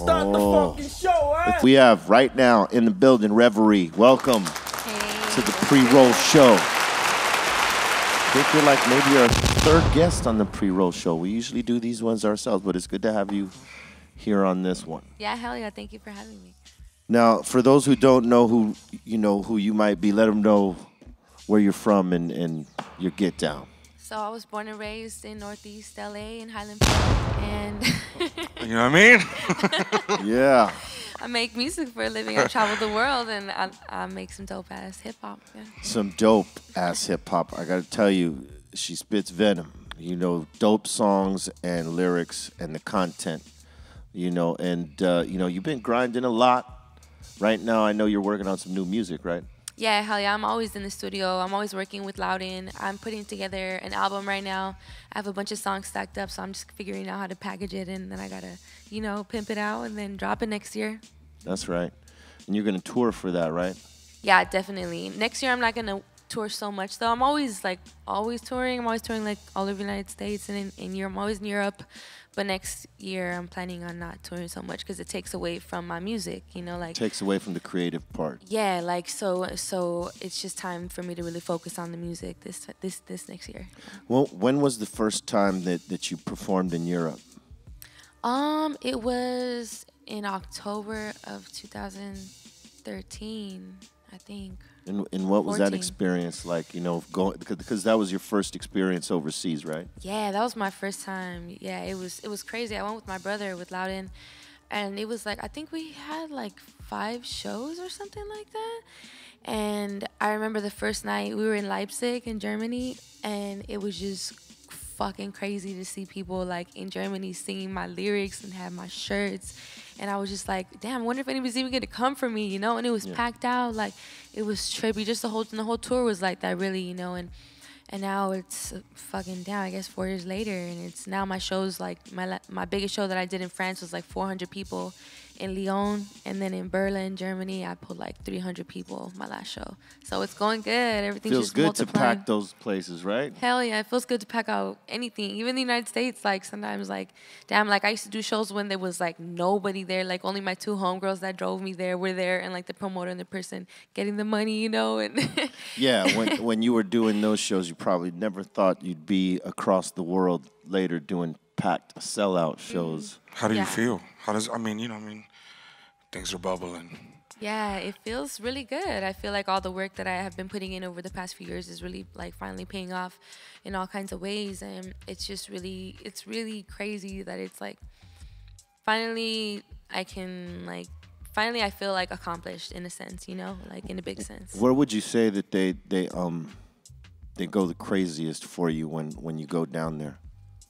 start the fucking show, eh? We have right now in the building Reverie. Welcome to the pre-roll show. I think you're like maybe our third guest on the pre-roll show. We usually do these ones ourselves, but it's good to have you here on this one. Yeah, hell yeah. Thank you for having me. Now, for those who don't know who you might be, let them know where you're from and your get down. So I was born and raised in Northeast LA in Highland Park, and you know what I mean? Yeah. I make music for a living. I travel the world, and I make some dope ass hip hop. Yeah. Some dope ass hip hop. I gotta tell you, she spits venom. You know, dope songs and lyrics and the content. You know, and you've been grinding a lot. Right now, I know you're working on some new music, right? Yeah, hell yeah. I'm always in the studio. I'm always working with Loudon. I'm putting together an album right now. I have a bunch of songs stacked up, so I'm just figuring out how to package it, and then I gotta, pimp it out and then drop it next year. That's right. And you're gonna tour for that, right? Yeah, definitely. Next year, I'm not gonna tour so much, though. I'm always touring. I'm always touring, like, all over the United States and in Europe. I'm always in Europe. But next year, I'm planning on not touring so much because it takes away from my music, like... Takes away from the creative part. Yeah, like, so it's just time for me to really focus on the music this next year. Well, when was the first time that you performed in Europe? It was in October of 2013, I think. And what was 14. that experience like, going, because that was your first experience overseas, right? Yeah, that was my first time. Yeah, it was crazy. I went with my brother, with Loudon, and it was like, I think we had like 5 shows or something like that. And I remember the first night, we were in Leipzig in Germany, and it was just fucking crazy to see people like in Germany singing my lyrics and have my shirts. And I was just like, damn, I wonder if anybody's even gonna come for me, And it was packed out, like it was trippy. Just the whole tour was like that, really, And now it's fucking down. I guess 4 years later, and it's now my shows like my biggest show that I did in France was like 400 people in Lyon, and then in Berlin, Germany, I pulled like 300 people my last show. So it's going good. Everything's feels just good multiplying. To pack those places, right? Hell yeah, it feels good to pack out anything. Even the United States, like sometimes like, damn, like I used to do shows when there was like nobody there, like only my 2 homegirls that drove me there were there, and like the promoter and the person getting the money, and yeah, when you were doing those shows, you probably never thought you'd be across the world later doing packed sellout shows. How do you feel? How does things are bubbling. Yeah, it feels really good. I feel like all the work that I have been putting in over the past few years is really like finally paying off in all kinds of ways, and it's really crazy that it's like finally I feel like accomplished in a sense, like in a big sense. Where would you say that they go the craziest for you when you go down there?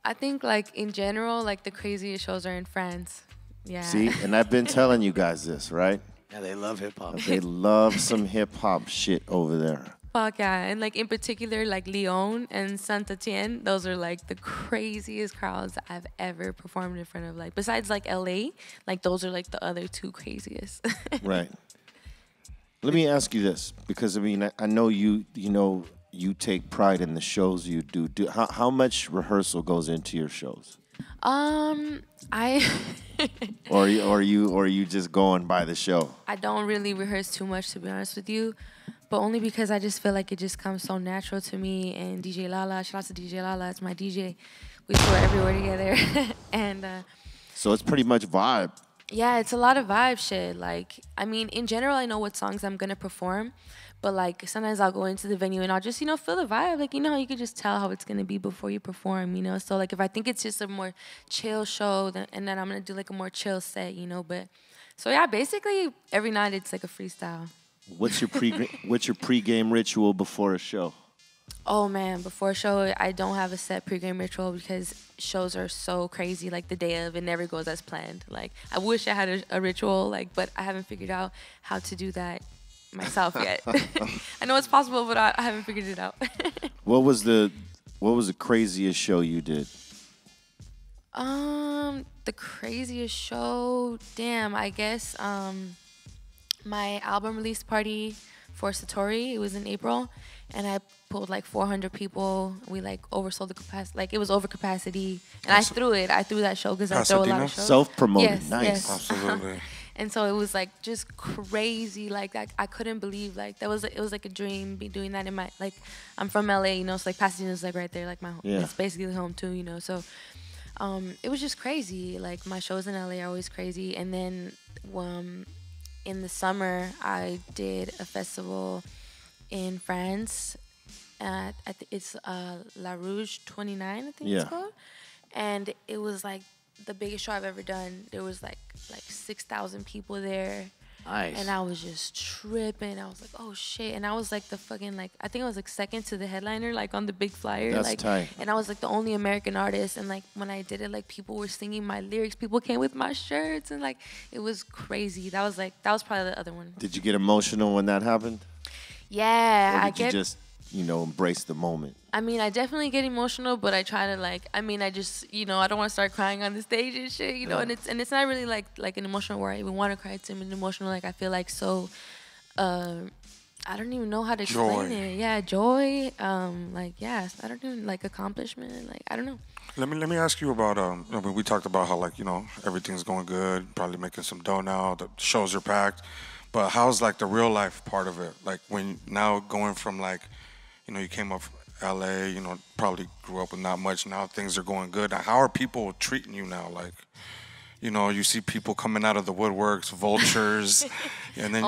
I think like in general, like the craziest shows are in France. Yeah. See, and I've been telling you guys this, right? Yeah, they love hip hop. They love some hip hop shit over there. Fuck yeah. And like in particular, like Lyon and Saint-Étienne, those are like the craziest crowds I've ever performed in front of. Like besides like LA, like those are like the other 2 craziest. Right. Let me ask you this, because I know you you take pride in the shows you do. How much rehearsal goes into your shows? or you just going by the show? I don't really rehearse too much, to be honest with you, but only because I just feel like it just comes so natural to me. And DJ Lala, shout out to DJ Lala, it's my DJ. We tour everywhere together, and so it's pretty much vibe. Yeah, it's a lot of vibe shit. Like, in general, I know what songs I'm gonna perform. But, like, sometimes I'll go into the venue and I'll just, feel the vibe. Like, how you can just tell how it's going to be before you perform, So, like, if I think it's just a more chill show, and then I'm going to do, like, a more chill set, But, so, yeah, basically every night it's, like, a freestyle. What's your pregame ritual before a show? Oh, man, before a show, I don't have a set pregame ritual because shows are so crazy. Like, the day of, it never goes as planned. Like, I wish I had a ritual, like, but I haven't figured out how to do that myself yet. I know it's possible, but I haven't figured it out. What was the craziest show you did? The craziest show, damn, I guess my album release party for Satori. It was in April, and I pulled like 400 people. We like oversold the capacity, like it was over capacity, and I threw it. I threw that show because I throw a lot of shows. Self-promoted, yes, nice. Yes. Absolutely. And so it was like just crazy. Like I couldn't believe like it was like a dream be doing that in my like I'm from LA, you know, so like Pasadena's like right there, like my home. Yeah. It's basically home too, you know. So it was just crazy. Like my shows in LA are always crazy. And then in the summer I did a festival in France. It's La Rouge 29, I think it's called. And it was like the biggest show I've ever done. There was like 6,000 people there. Nice. And I was just tripping. I was like, oh shit. And I was like the fucking like I think I was like second to the headliner, like on the big flyer. That's like tight. And I was like the only American artist. And like when I did it, like people were singing my lyrics. People came with my shirts and like it was crazy. That was probably the other one. Did you get emotional when that happened? Yeah. Or did you just, you know, embrace the moment? I mean, I definitely get emotional, but I try to like. I mean, I just, you know, I don't want to start crying on the stage and shit, you know. And it's not really like an emotional where I even want to cry. It's an emotional like I feel like so. I don't even know how to explain it. Yeah, joy. Like I don't even like accomplishment. Like I don't know. Let me ask you about I mean, we talked about how like, you know, everything's going good, probably making some dough now, the shows are packed, but how's like the real life part of it? Like when now going from like, you know, you came up from LA, you know, probably grew up with not much, now things are going good. How are people treating you now? Like, you know, you see people coming out of the woodworks, vultures, and then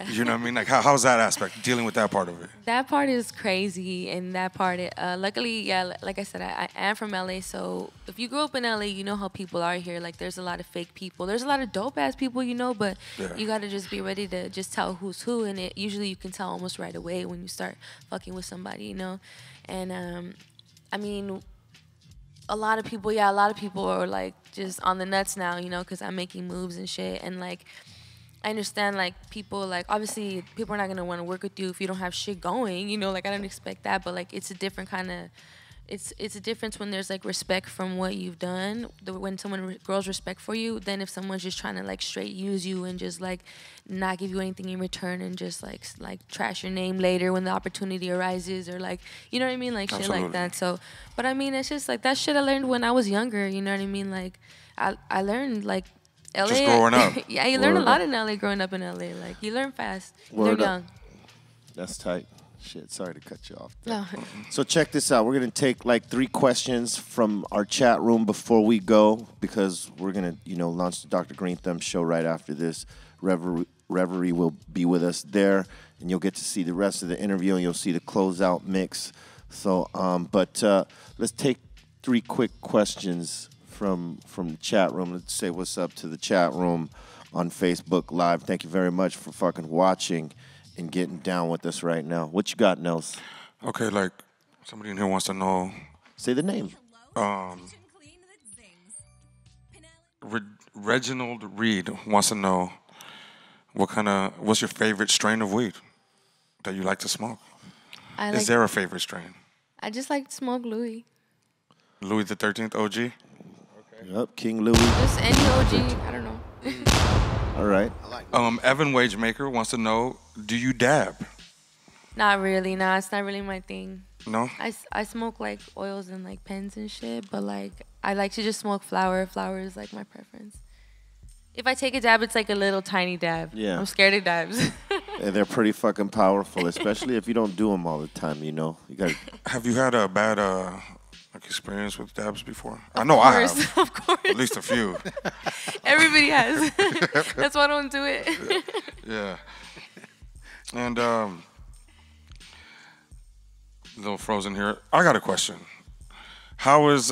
you know what I mean? Like, how's that aspect, dealing with that part of it? That part is crazy, and that part, luckily, yeah, like I said, I am from LA, so if you grew up in LA, you know how people are here. Like, there's a lot of fake people. There's a lot of dope-ass people, you know, but you got to just be ready to just tell who's who, and usually you can tell almost right away when you start fucking with somebody, you know? And, I mean, a lot of people are like just on the nuts now, you know, because I'm making moves and shit. And like, I understand like people, like obviously people are not gonna want to work with you if you don't have shit going, you know. Like I don't expect that, but like it's a different kind of, it's a difference when there's like respect from what you've done. When someone grows respect for you, then if someone's just trying to like straight use you and just like not give you anything in return and just like trash your name later when the opportunity arises, or like, you know what I mean, like shit like that. So, but I mean, it's just like that shit I learned when I was younger. You know what I mean? Like I learned like LA. Just growing up. Yeah, you learn a lot in LA growing up in LA. Like you learn fast. You learn young. That's tight. Shit, sorry to cut you off there. No. So check this out. We're going to take like 3 questions from our chat room before we go, because we're going to, you know, launch the Dr. Greenthumb show right after this. Reverie will be with us there, and you'll get to see the rest of the interview, and you'll see the closeout mix. So, let's take 3 quick questions from the chat room. Let's say what's up to the chat room on Facebook Live. Thank you very much for fucking watching and getting down with us right now. What you got, Nels? Okay, like somebody in here wants to know. Say the name. Reginald Reed wants to know what's your favorite strain of weed that you like to smoke? Is there a favorite strain? I just like to smoke Louis. Louis the 13th OG? Okay. Yep, King Louis. Just any OG. I don't know. All right. Evan Wagemaker wants to know, do you dab? Not really. Nah, it's not really my thing. No? I smoke like oils and like pens and shit, but like I like to just smoke flower. Flower is like my preference. If I take a dab, it's like a little tiny dab. Yeah. I'm scared of dabs. And they're pretty fucking powerful, especially if you don't do them all the time, you know. You got. Have you had a bad experience with dabs before? I know I have. Of course. At least a few. Everybody has. That's why I don't do it. Yeah. And a little frozen here. I got a question. How is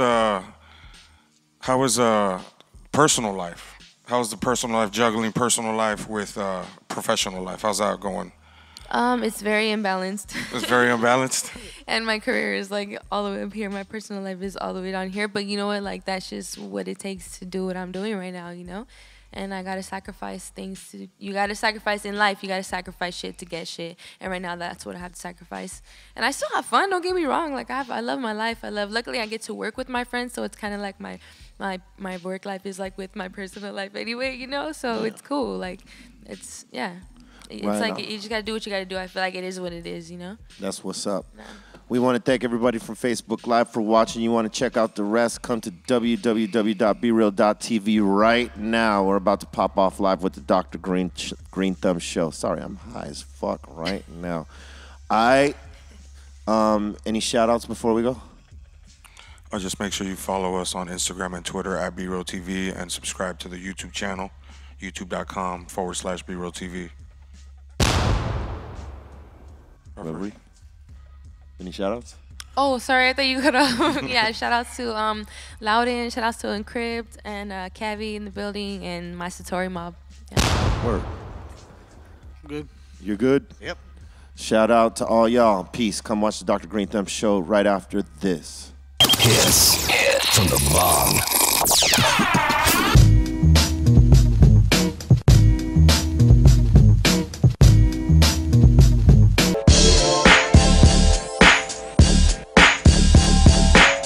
personal life? How's the personal life, juggling personal life with professional life? How's that going? It's very imbalanced. It's very imbalanced? And my career is like all the way up here. My personal life is all the way down here. But you know what? Like that's just what it takes to do what I'm doing right now, you know? And I gotta sacrifice things you gotta sacrifice in life. You gotta sacrifice shit to get shit. And right now that's what I have to sacrifice. And I still have fun, don't get me wrong. Like I love my life. Luckily I get to work with my friends, so it's kinda like my work life is like with my personal life anyway, you know? So it's cool. Like it's, yeah. It's Right like on. you just gotta do what you gotta do. I feel like it is what it is, you know. That's what's up. Yeah. We want to thank everybody from Facebook Live for watching. You want to check out the rest, come to www.BREAL.TV right now. We're about to pop off live with the Dr. Greenthumb show. Sorry, I'm high as fuck right now. Any shout-outs before we go? Just make sure you follow us on Instagram and Twitter at BREALTV and subscribe to the YouTube channel, youtube.com/BREALTV. Reverie? Any shout-outs? Oh, sorry, I thought you could. Yeah, shout outs to Loudon, shout outs to Encrypt and Cavi in the building and my Satori mob. Yeah. Word. Good. You're good? Yep. Shout out to all y'all. Peace. Come watch the Dr. Greenthumb show right after this. Hits from the bomb.